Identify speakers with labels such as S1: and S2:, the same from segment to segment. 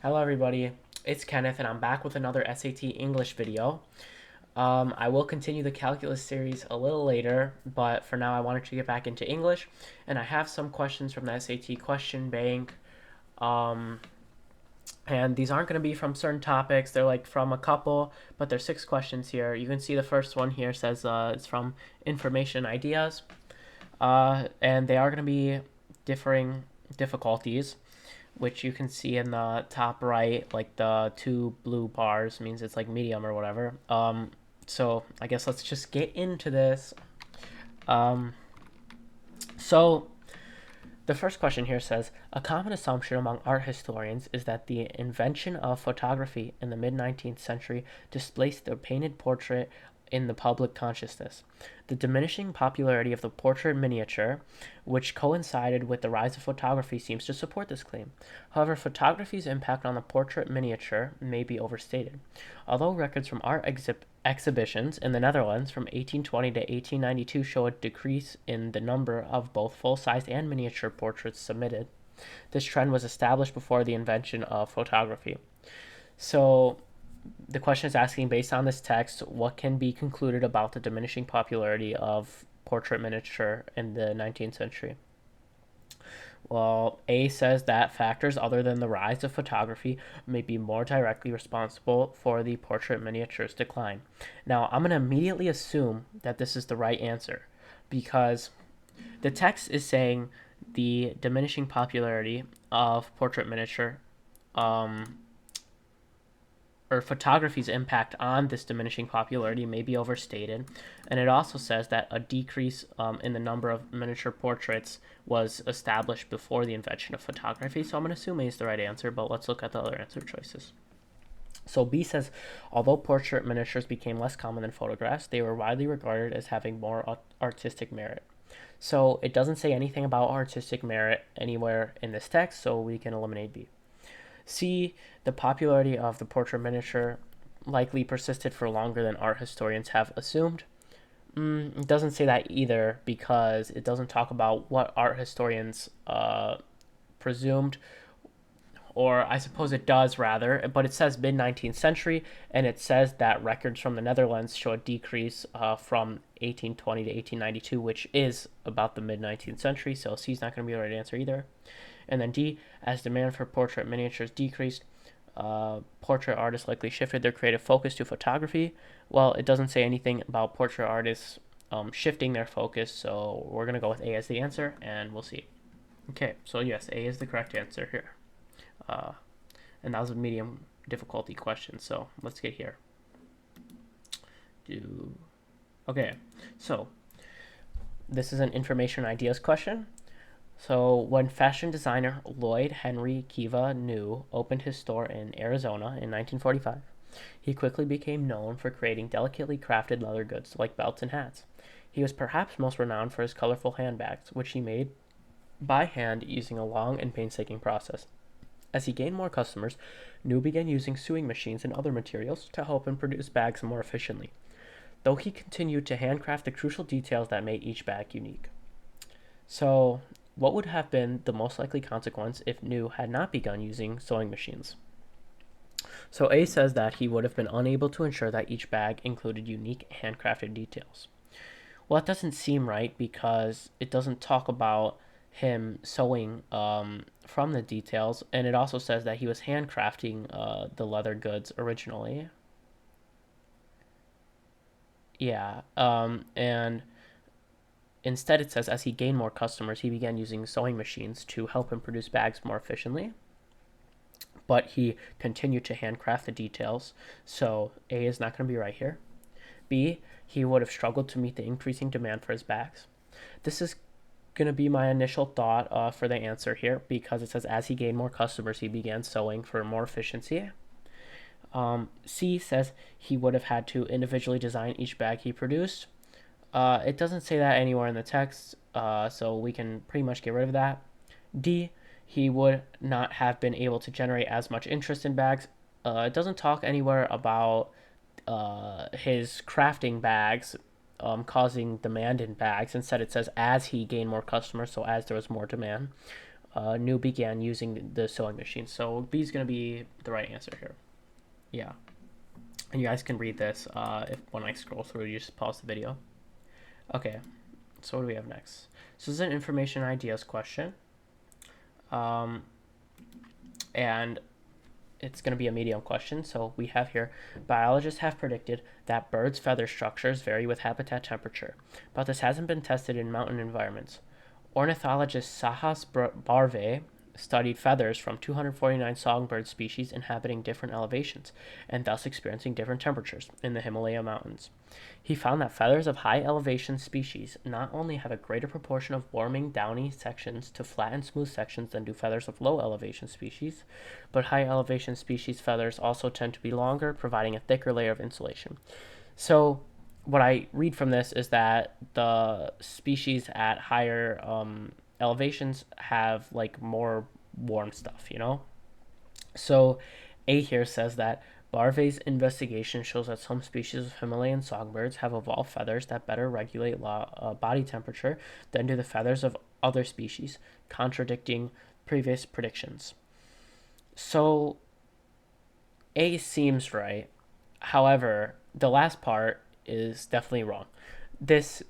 S1: Hello everybody, it's Kenneth and I'm back with another SAT English video. I will continue the calculus series a little later, but for now I wanted to get back into English, and I have some questions from the SAT question bank. Um, and these aren't going to be from certain topics, they're like from a couple, but there's 6 questions here. You can see the first one here says it's from information ideas, and they are going to be differing difficulties, which you can see in the top right, like the two blue bars means it's like medium or whatever. So I guess let's just get into this. Um, so the first question here says a common assumption among art historians is that the invention of photography in the mid 19th century displaced the painted portrait in the public consciousness. The diminishing popularity of the portrait miniature, which coincided with the rise of photography, seems to support this claim. However, photography's impact on the portrait miniature may be overstated. Although records from art exhibitions in the Netherlands from 1820 to 1892 show a decrease in the number of both full-size and miniature portraits submitted, this trend was established before the invention of photography. So the question is asking, based on this text, what can be concluded about the diminishing popularity of portrait miniature in the 19th century? Well, A says that factors other than the rise of photography may be more directly responsible for the portrait miniature's decline. Now, I'm going to immediately assume that this is the right answer because the text is saying the diminishing popularity of portrait miniature, um, or photography's impact on this diminishing popularity may be overstated. And it also says that a decrease in the number of miniature portraits was established before the invention of photography. So I'm going to assume A is the right answer, but let's look at the other answer choices. So B says, although portrait miniatures became less common than photographs, they were widely regarded as having more artistic merit. So it doesn't say anything about artistic merit anywhere in this text, so we can eliminate B. C, the popularity of the portrait miniature likely persisted for longer than art historians have assumed. It doesn't say that either because it doesn't talk about what art historians presumed, or I suppose it does rather, but it says mid 19th century, and it says that records from the Netherlands show a decrease from 1820 to 1892, which is about the mid 19th century, so C is not going to be the right answer either. And then D, as demand for portrait miniatures decreased, portrait artists likely shifted their creative focus to photography. Well, it doesn't say anything about portrait artists shifting their focus, so we're going to go with A as the answer, and we'll see. Okay, so yes, A is the correct answer here. Uh, and that was a medium difficulty question, so let's get here. Okay, so this is an information ideas question. So, when fashion designer Lloyd Henry Kiva New opened his store in Arizona in 1945, he quickly became known for creating delicately crafted leather goods like belts and hats. He was perhaps most renowned for his colorful handbags, which he made by hand using a long and painstaking process. As he gained more customers, New began using sewing machines and other materials to help him produce bags more efficiently, though he continued to handcraft the crucial details that made each bag unique. So, what would have been the most likely consequence if New had not begun using sewing machines? So, A says that he would have been unable to ensure that each bag included unique handcrafted details. Well, that doesn't seem right because it doesn't talk about him sewing from the details, and it also says that he was handcrafting the leather goods originally. Yeah, and instead, it says as he gained more customers, he began using sewing machines to help him produce bags more efficiently. But he continued to handcraft the details, so A is not going to be right here. B, he would have struggled to meet the increasing demand for his bags. This is going to be my initial thought for the answer here because it says as he gained more customers, he began sewing for more efficiency. C says he would have had to individually design each bag he produced. It doesn't say that anywhere in the text, so we can pretty much get rid of that. D, he would not have been able to generate as much interest in bags. It doesn't talk anywhere about his crafting bags causing demand in bags. Instead, it says as he gained more customers, so as there was more demand. New began using the sewing machine. So B is going to be the right answer here. Yeah. And you guys can read this if when I scroll through, you just pause the video. Okay, so what do we have next? So this is an information ideas question. And it's going to be a medium question. So we have here, biologists have predicted that birds' feather structures vary with habitat temperature, but this hasn't been tested in mountain environments. Ornithologist Sahas Barve studied feathers from 249 songbird species inhabiting different elevations and thus experiencing different temperatures in the Himalaya mountains. He found that feathers of high elevation species not only have a greater proportion of warming downy sections to flat and smooth sections than do feathers of low elevation species, but high elevation species feathers also tend to be longer, providing a thicker layer of insulation. So what I read from this is that the species at higher elevations have like more warm stuff, you know? So A here says that Barve's investigation shows that some species of Himalayan songbirds have evolved feathers that better regulate body temperature than do the feathers of other species, contradicting previous predictions. So A seems right. However, the last part is definitely wrong. This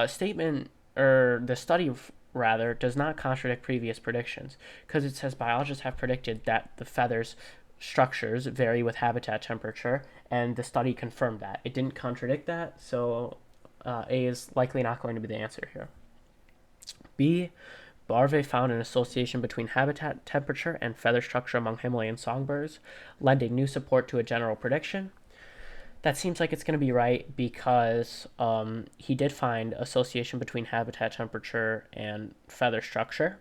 S1: statement, or the study rather, does not contradict previous predictions because it says biologists have predicted that the feathers structures vary with habitat temperature, and the study confirmed that. It didn't contradict that, so A is likely not going to be the answer here. B, Barve found an association between habitat temperature and feather structure among Himalayan songbirds, lending new support to a general prediction. That seems like it's going to be right because he did find association between habitat temperature and feather structure.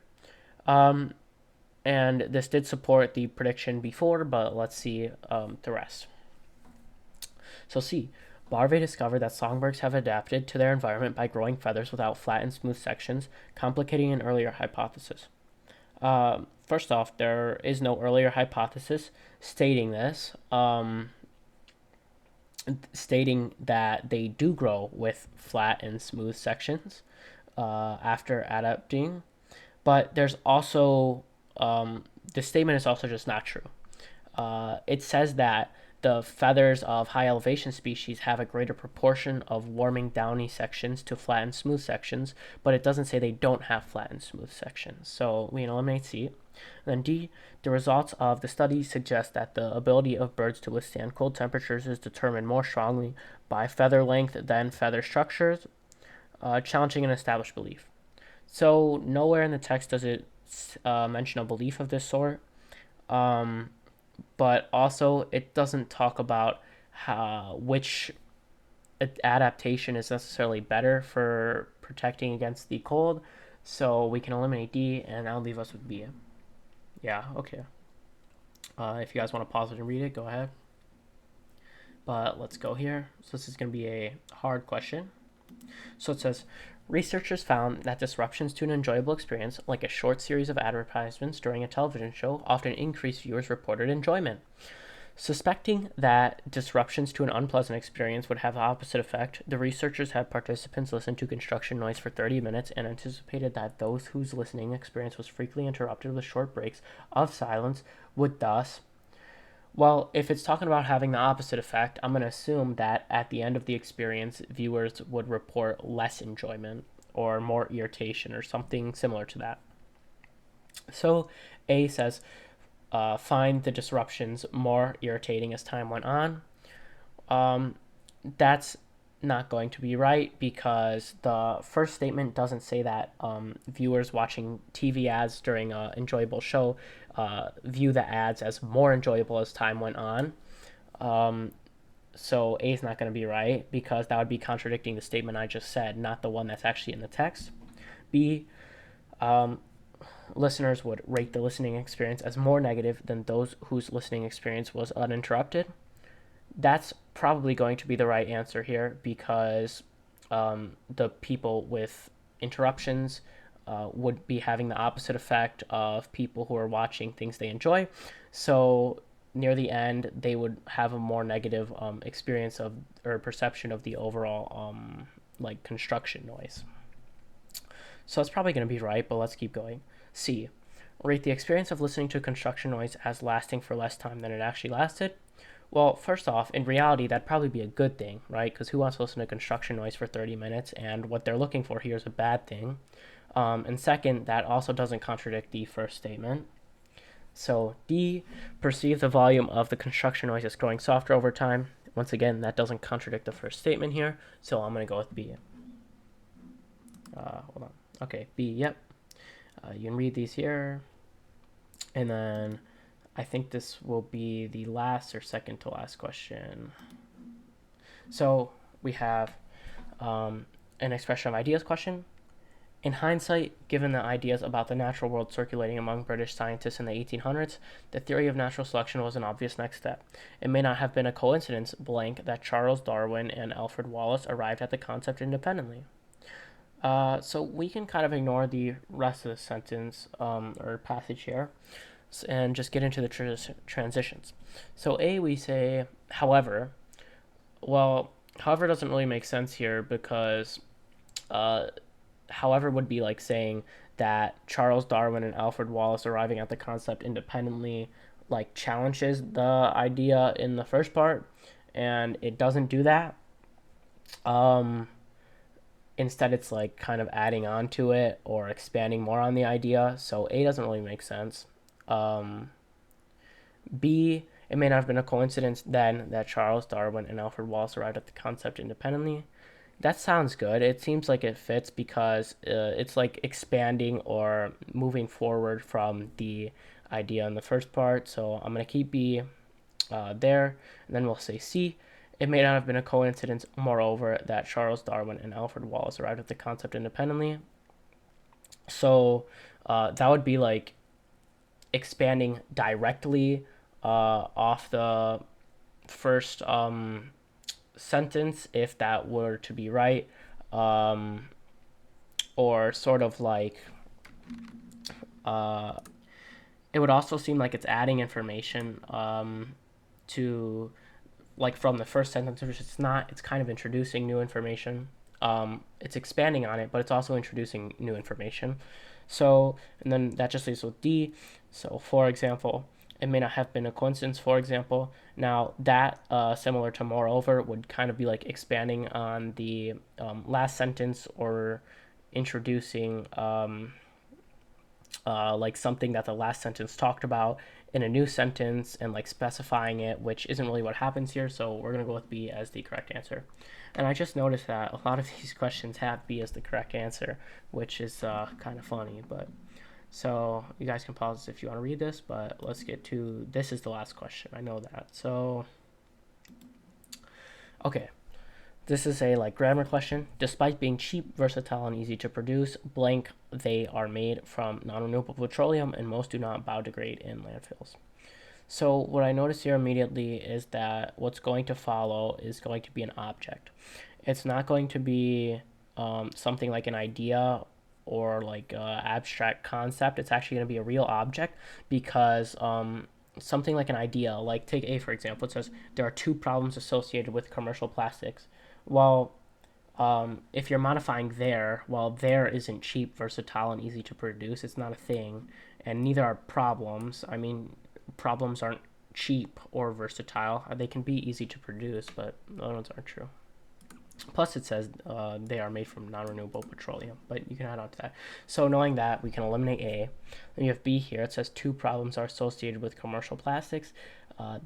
S1: And this did support the prediction before, but let's see the rest. So C, Barve discovered that songbirds have adapted to their environment by growing feathers without flat and smooth sections, complicating an earlier hypothesis. First off, there is no earlier hypothesis stating this. Stating that they do grow with flat and smooth sections after adapting, but there's also the statement is also just not true. It says that the feathers of high elevation species have a greater proportion of warming downy sections to flat and smooth sections, but it doesn't say they don't have flat and smooth sections. So we eliminate C. And then D, the results of the study suggest that the ability of birds to withstand cold temperatures is determined more strongly by feather length than feather structures, challenging an established belief. So nowhere in the text does it mention a belief of this sort. But also it doesn't talk about which adaptation is necessarily better for protecting against the cold. So we can eliminate D, and that'll leave us with B. Yeah, okay. If you guys want to pause it and read it, go ahead. But let's go here. So this is going to be a hard question. So it says, researchers found that disruptions to an enjoyable experience, like a short series of advertisements during a television show, often increase viewers' reported enjoyment. Suspecting that disruptions to an unpleasant experience would have the opposite effect, the researchers had participants listen to construction noise for 30 minutes and anticipated that those whose listening experience was frequently interrupted with short breaks of silence would thus. Well, if it's talking about having the opposite effect, I'm going to assume that at the end of the experience, viewers would report less enjoyment or more irritation or something similar to that. So A says, find the disruptions more irritating as time went on. That's not going to be right because the first statement doesn't say that viewers watching TV ads during an enjoyable show view the ads as more enjoyable as time went on. So A is not going to be right because that would be contradicting the statement I just said, not the one that's actually in the text. B, listeners would rate the listening experience as more negative than those whose listening experience was uninterrupted. That's probably going to be the right answer here because the people with interruptions would be having the opposite effect of people who are watching things they enjoy. So near the end, they would have a more negative experience of or perception of the overall construction noise. So it's probably going to be right, but let's keep going. C. Rate the experience of listening to construction noise as lasting for less time than it actually lasted. Well, first off, in reality, that'd probably be a good thing, right? Because who wants to listen to construction noise for 30 minutes? And what they're looking for here is a bad thing. And second, that also doesn't contradict the first statement. So D, perceive the volume of the construction noise as growing softer over time. Once again, that doesn't contradict the first statement here, so I'm going to go with B. Hold on. Okay, B, yep. You can read these here. And then I think this will be the last or second to last question. So we have an expression of ideas question. In hindsight, given the ideas about the natural world circulating among British scientists in the 1800s, the theory of natural selection was an obvious next step. It may not have been a coincidence, blank, that Charles Darwin and Alfred Wallace arrived at the concept independently. So we can kind of ignore the rest of the sentence or passage here and just get into the transitions. So A, we say, however. Well, however doesn't really make sense here because however would be like saying that Charles Darwin and Alfred Wallace arriving at the concept independently like challenges the idea in the first part, and it doesn't do that. Instead, it's like kind of adding on to it or expanding more on the idea. So A doesn't really make sense. B, it may not have been a coincidence then that Charles Darwin and Alfred Wallace arrived at the concept independently. That sounds good. It seems like it fits because it's like expanding or moving forward from the idea in the first part. So I'm going to keep B there. And then we'll say C. It may not have been a coincidence, moreover, that Charles Darwin and Alfred Wallace arrived at the concept independently. So that would be like expanding directly off the first sentence if that were to be right, or sort of like it would also seem like it's adding information to like from the first sentence, which it's not. It's kind of introducing new information. It's expanding on it, but it's also introducing new information. So, and then that just leaves with D. So, for example, it may not have been a coincidence, for example. Now, that, similar to moreover, would kind of be like expanding on the last sentence or introducing like something that the last sentence talked about in a new sentence and like specifying it, which isn't really what happens here. So we're going to go with B as the correct answer. And I just noticed that a lot of these questions have B as the correct answer, which is kind of funny. But so you guys can pause if you want to read this, but let's get to, this is the last question. I know that. So, okay. This is a like grammar question. Despite being cheap, versatile, and easy to produce, blank, they are made from non-renewable petroleum and most do not biodegrade in landfills. So what I notice here immediately is that what's going to follow is going to be an object. It's not going to be something like an idea or like abstract concept. It's actually going to be a real object because something like an idea, like take A for example, it says there are two problems associated with commercial plastics. Well, if you're modifying there, well, there isn't cheap, versatile, and easy to produce. It's not a thing, and neither are problems. I mean, problems aren't cheap or versatile. They can be easy to produce, but those ones aren't true. Plus, it says they are made from non-renewable petroleum, but you can add on to that. So knowing that, we can eliminate A. Then you have B here. It says two problems are associated with commercial plastics. That